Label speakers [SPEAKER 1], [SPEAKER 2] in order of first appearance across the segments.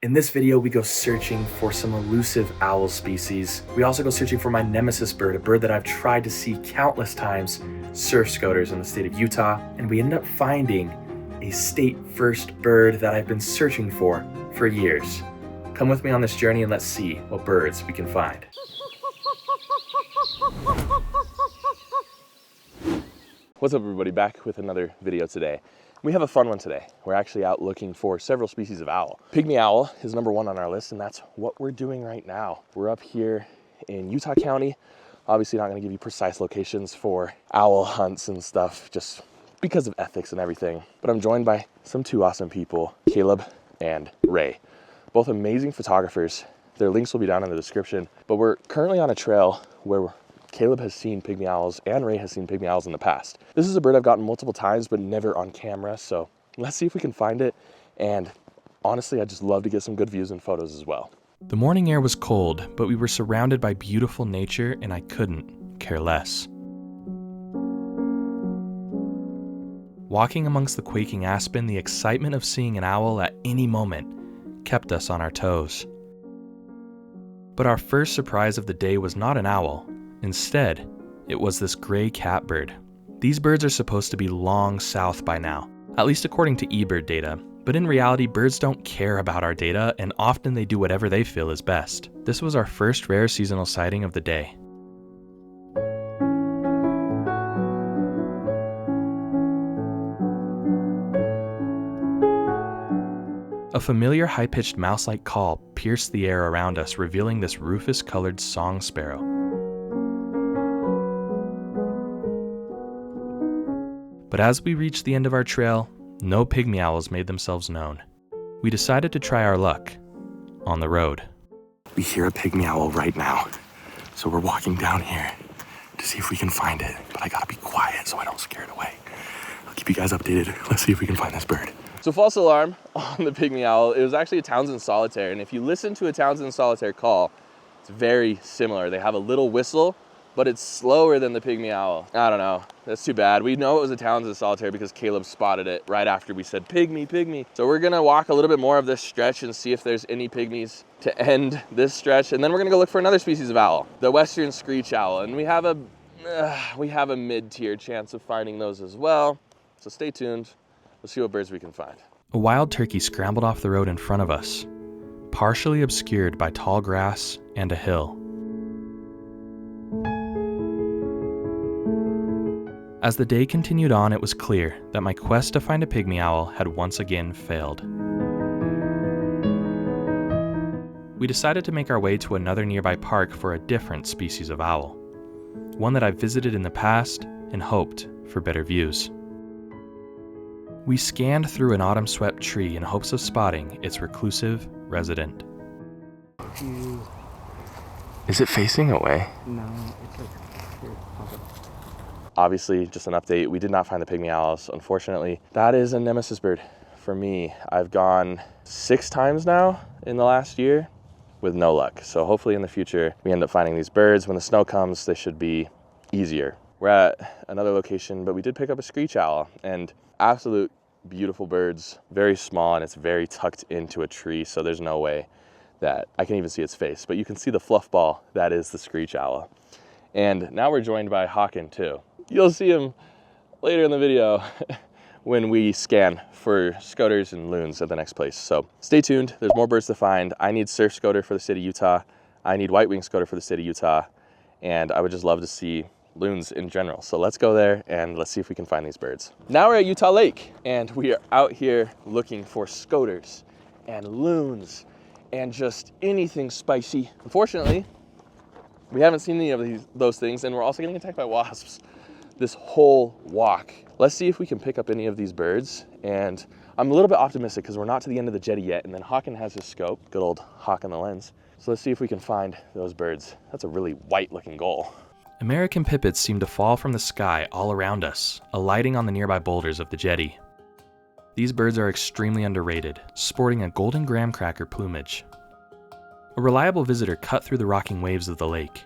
[SPEAKER 1] In this video, we go searching for some elusive owl species. We also go searching for my nemesis bird, a bird that I've tried to see countless times, surf scoters in the state of Utah, and we end up finding a state first bird that I've been searching for years. Come with me on this journey and let's see what birds we can find.
[SPEAKER 2] What's up everybody, back with another video today. We have a fun one today. We're actually out looking for several species of owl. Pygmy owl is number one on our list, and that's what we're doing right now. We're up here in Utah County. Obviously not gonna give you precise locations for owl hunts and stuff, just because of ethics and everything. But I'm joined by some two awesome people, Caleb and Ray. Both amazing photographers. Their links will be down in the description. But we're currently on a trail where Caleb has seen pygmy owls and Ray has seen pygmy owls in the past. This is a bird I've gotten multiple times, but never on camera. So let's see if we can find it. And honestly, I'd just love to get some good views and photos as well.
[SPEAKER 3] The morning air was cold, but we were surrounded by beautiful nature and I couldn't care less. Walking amongst the quaking aspen, the excitement of seeing an owl at any moment kept us on our toes. But our first surprise of the day was not an owl. Instead, it was this gray catbird. These birds are supposed to be long south by now, at least according to eBird data, but in reality, birds don't care about our data and often they do whatever they feel is best. This was our first rare seasonal sighting of the day. A familiar high-pitched mouse-like call pierced the air around us, revealing this rufous-colored song sparrow. But as we reached the end of our trail, no pygmy owls made themselves known. We decided to try our luck on the road.
[SPEAKER 1] We hear a pygmy owl right now, so we're walking down here to see if we can find it, but I gotta be quiet so I don't scare it away. I'll keep you guys updated. Let's see if we can find this bird.
[SPEAKER 2] So false alarm on the pygmy owl. It was actually a Townsend solitaire, and if you listen to a Townsend solitaire call, it's very similar. They have a little whistle, but it's slower than the pygmy owl. I don't know, that's too bad. We know it was a Townsend solitaire because Caleb spotted it right after we said pygmy. So we're gonna walk a little bit more of this stretch and see if there's any pygmies to end this stretch, and then we're gonna go look for another species of owl, the Western Screech-Owl, and we have a mid-tier chance of finding those as well. So stay tuned. Let's see what birds we can find.
[SPEAKER 3] A wild turkey scrambled off the road in front of us, partially obscured by tall grass and a hill. As the day continued on, it was clear that my quest to find a pygmy owl had once again failed. We decided to make our way to another nearby park for a different species of owl, one that I've visited in the past and hoped for better views. We scanned through an autumn-swept tree in hopes of spotting its reclusive resident.
[SPEAKER 1] Is it facing away?
[SPEAKER 4] No, it's like here.
[SPEAKER 2] Obviously, just an update, we did not find the pygmy owls, unfortunately. That is a nemesis bird for me. I've gone 6 times now in the last year with no luck. So hopefully in the future, we end up finding these birds. When the snow comes, they should be easier. We're at another location, but we did pick up a screech owl, and absolute beautiful birds, very small, and it's very tucked into a tree, so there's no way that I can even see its face, but you can see the fluff ball that is the screech owl. And now we're joined by Hawken too. You'll see him later in the video when we scan for scoters and loons at the next place. So stay tuned, there's more birds to find. I need surf scoter for the state of Utah. I need white-winged scoter for the state of Utah. And I would just love to see loons in general. So let's go there and let's see if we can find these birds. Now we're at Utah Lake and we are out here looking for scoters and loons and just anything spicy. Unfortunately, we haven't seen any of those things, and we're also getting attacked by wasps this whole walk. Let's see if we can pick up any of these birds, and I'm a little bit optimistic because we're not to the end of the jetty yet, and then Hawken has his scope, good old Hawk on the lens. So let's see if we can find those birds. That's a really white looking gull.
[SPEAKER 3] American pipits seemed to fall from the sky all around us, alighting on the nearby boulders of the jetty. These birds are extremely underrated, sporting a golden graham cracker plumage. A reliable visitor cut through the rocking waves of the lake.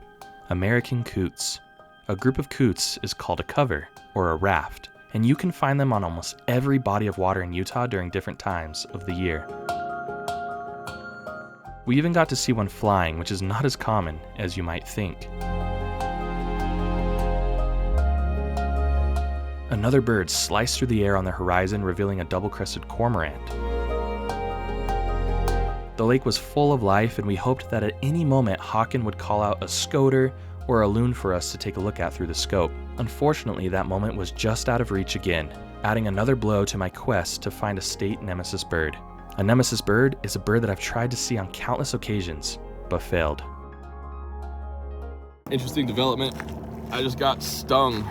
[SPEAKER 3] American coots. A group of coots is called a cover, or a raft, and you can find them on almost every body of water in Utah during different times of the year. We even got to see one flying, which is not as common as you might think. Another bird sliced through the air on the horizon, revealing a double-crested cormorant. The lake was full of life, and we hoped that at any moment Hawken would call out a scoter or a loon for us to take a look at through the scope. Unfortunately, that moment was just out of reach again, adding another blow to my quest to find a state nemesis bird. A nemesis bird is a bird that I've tried to see on countless occasions, but failed.
[SPEAKER 2] Interesting development. I just got stung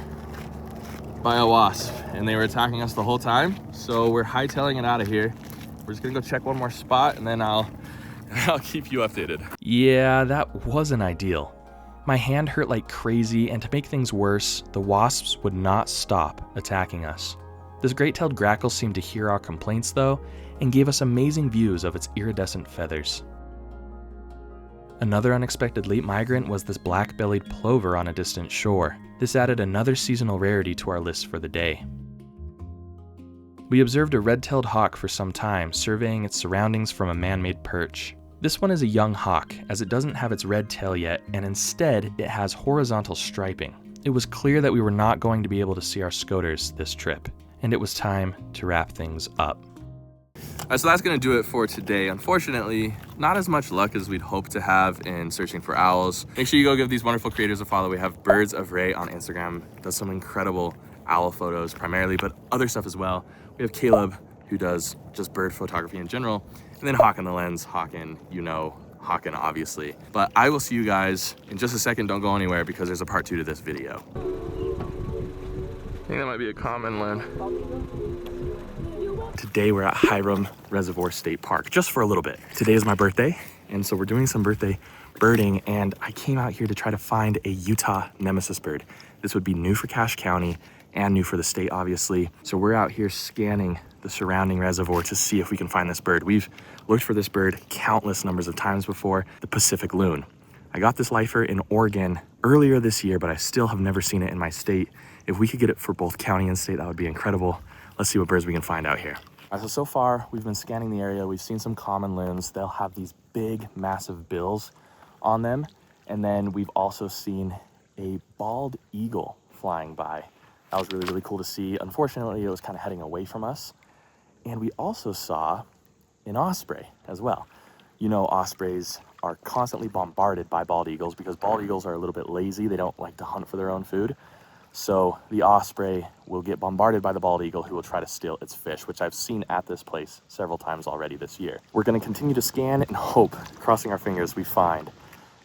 [SPEAKER 2] by a wasp and they were attacking us the whole time. So we're hightailing it out of here. We're just gonna go check one more spot and then I'll keep you updated.
[SPEAKER 3] Yeah, that wasn't ideal. My hand hurt like crazy, and to make things worse, the wasps would not stop attacking us. This great-tailed grackle seemed to hear our complaints though, and gave us amazing views of its iridescent feathers. Another unexpected late migrant was this black-bellied plover on a distant shore. This added another seasonal rarity to our list for the day. We observed a red-tailed hawk for some time, surveying its surroundings from a man-made perch. This one is a young hawk, as it doesn't have its red tail yet, and instead it has horizontal striping. It was clear that we were not going to be able to see our scoters this trip, and it was time to wrap things up.
[SPEAKER 2] So that's gonna do it for today. Unfortunately, not as much luck as we'd hoped to have in searching for owls. Make sure you go give these wonderful creators a follow. We have Birds of Ray on Instagram, does some incredible owl photos primarily, but other stuff as well. We have Caleb, who does just bird photography in general, and then Hawken the Lens. Hawken, you know Hawken obviously. But I will see you guys in just a second. Don't go anywhere because there's a part 2 to this video. I think that might be a common Lynn.
[SPEAKER 1] Today we're at Hiram Reservoir State Park, just for a little bit. Today is my birthday, and so we're doing some birthday birding, and I came out here to try to find a Utah nemesis bird. This would be new for Cache County and new for the state, obviously. So we're out here scanning the surrounding reservoir to see if we can find this bird. We've looked for this bird countless numbers of times before, the Pacific loon. I got this lifer in Oregon earlier this year, but I still have never seen it in my state. If we could get it for both county and state, that would be incredible. Let's see what birds we can find out here. All right, so far we've been scanning the area. We've seen some common loons. They'll have these big, massive bills on them. And then we've also seen a bald eagle flying by. That was really, really cool to see. Unfortunately, it was kind of heading away from us. And we also saw an osprey as well. You know, ospreys are constantly bombarded by bald eagles because bald eagles are a little bit lazy. They don't like to hunt for their own food. So the osprey will get bombarded by the bald eagle, who will try to steal its fish, which I've seen at this place several times already this year. We're gonna continue to scan and hope, crossing our fingers, we find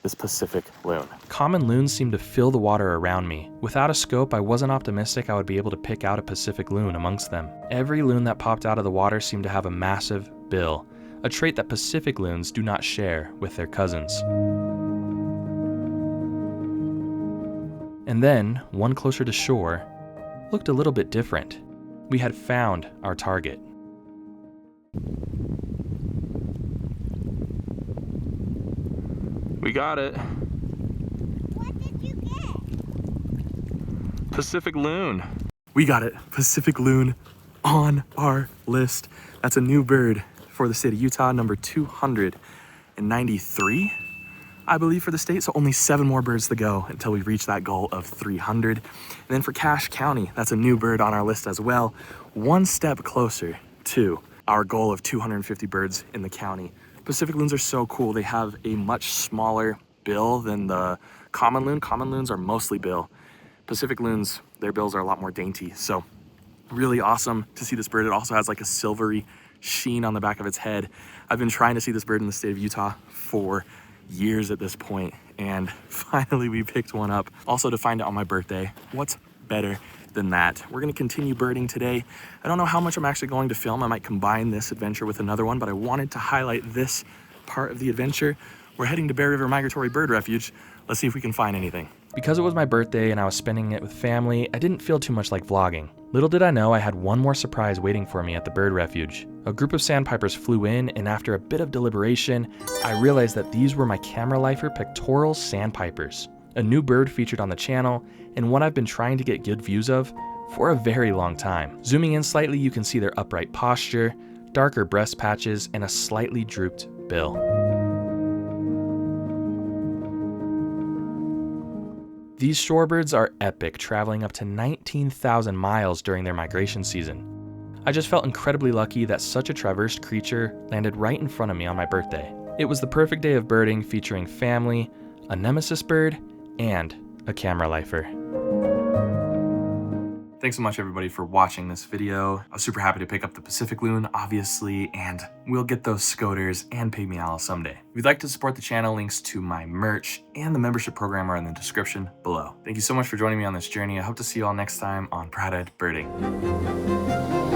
[SPEAKER 1] this Pacific loon.
[SPEAKER 3] Common loons seemed to fill the water around me. Without a scope, I wasn't optimistic I would be able to pick out a Pacific loon amongst them. Every loon that popped out of the water seemed to have a massive bill, a trait that Pacific loons do not share with their cousins. And then, one closer to shore, looked a little bit different. We had found our target.
[SPEAKER 2] We got it.
[SPEAKER 5] What did you get?
[SPEAKER 2] Pacific loon.
[SPEAKER 1] We got it, Pacific loon on our list. That's a new bird for the state of Utah, number 293, I believe, for the state. So only 7 more birds to go until we reach that goal of 300. And then for Cache County, that's a new bird on our list as well. One step closer to our goal of 250 birds in the county. Pacific loons are so cool. They have a much smaller bill than the common loon. Common loons are mostly bill. Pacific loons, their bills are a lot more dainty. So really awesome to see this bird. It also has like a silvery sheen on the back of its head. I've been trying to see this bird in the state of Utah for years at this point, and finally we picked one up. Also to find it on my birthday. What's better than that? We're gonna continue birding today. I don't know how much I'm actually going to film. I might combine this adventure with another one, but I wanted to highlight this part of the adventure. We're heading to Bear River Migratory Bird Refuge. Let's see if we can find anything.
[SPEAKER 3] Because it was my birthday and I was spending it with family, I didn't feel too much like vlogging. Little did I know I had one more surprise waiting for me at the bird refuge. A group of sandpipers flew in, and after a bit of deliberation, I realized that these were my camera lifer pectoral sandpipers, a new bird featured on the channel, and one I've been trying to get good views of for a very long time. Zooming in slightly, you can see their upright posture, darker breast patches, and a slightly drooped bill. These shorebirds are epic, traveling up to 19,000 miles during their migration season. I just felt incredibly lucky that such a traversed creature landed right in front of me on my birthday. It was the perfect day of birding, featuring family, a nemesis bird, and a camera lifer.
[SPEAKER 1] Thanks so much everybody for watching this video. I was super happy to pick up the Pacific loon, obviously, and we'll get those scoters and pygmy owls someday. If you'd like to support the channel, links to my merch and the membership program are in the description below. Thank you so much for joining me on this journey. I hope to see you all next time on Proud Ed Birding.